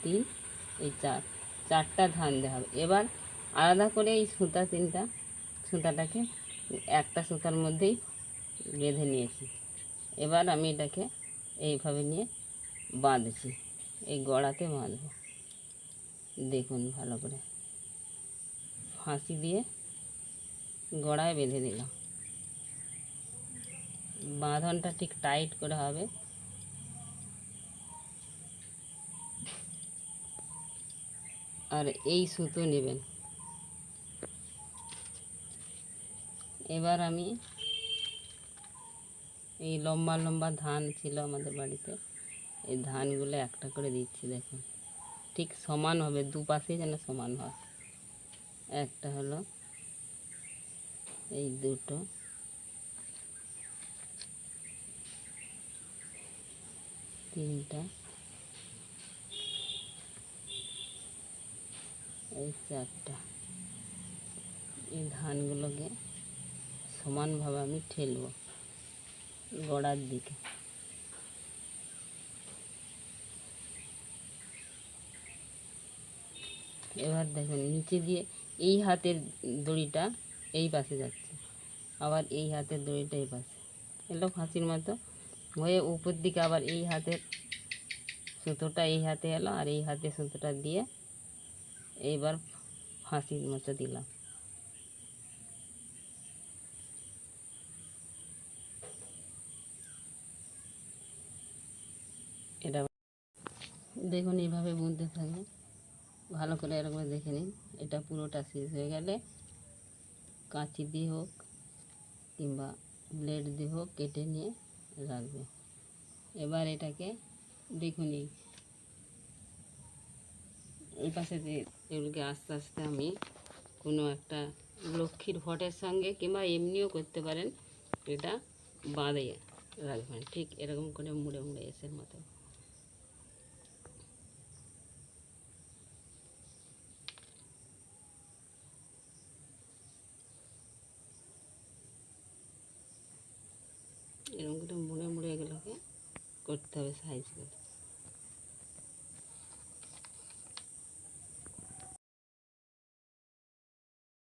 3 এই 4, 4টা ধান দেওয়া হবে। এবার আলাদা করে এই সুতাটাকে একটা সুতার মধ্যেই বেঁধে নিয়েছি। এবার আমি এটাকে এইভাবে নিয়ে বাঁধছি, এই গড়াতে বাঁধবো। দেখুন ভালো করে ফাঁসি দিয়ে গড়ায় বেঁধে দিলাম। বাঁধনটা ঠিক টাইট করে হবে। আর এই সুতো নেবেন। এবার আমি এই লম্বা লম্বা ধান ছিল আমাদের বাড়িতে, এই ধানগুলো একটা করে দিচ্ছি। দেখুন ঠিক সমান হবে, দুপাশে যেন সমান হয়। একটা হলো, এই দুটো, তিনটা, এই চারটা। এই ধানগুলোকে সমানভাবে আমি ঠেলবো গোড়ার দিকে। এবার দেখুন নিচে দিয়ে এই হাতের দড়িটা এই পাশে যাচ্ছে, আবার এই হাতের দড়িটা এই পাশে এলো ফাঁসির মতো হয়ে, উপর দিকে আবার এই হাতের সুতোটা এই হাতে এলো, আর এই হাতে সুতোটা দিয়ে এইবার ফাঁসির মতো দিলাম। এটা দেখুন এইভাবে বুনতে থাকে, ভালো করে এরকম দেখে নিন। এটা পুরোটা শেষ হয়ে গেলে কাঁচি দিয়ে হোক কিংবা ব্লেড দিয়ে হোক কেটে নিয়ে রাখবে। এবার এটাকে দেখুন এই পাশে দিয়ে এগুলোকে আস্তে আস্তে আমি কোনো একটা লক্ষ্মীর ফটের সঙ্গে কিংবা এমনিও করতে পারেন, এটা বাঁধে রাখবেন ঠিক এরকম করে মুড়ে মুড়ে এসের মতো। এরকম করে মুড়ে মুড়ে এগুলোকে করতে হবে সাইজ করে।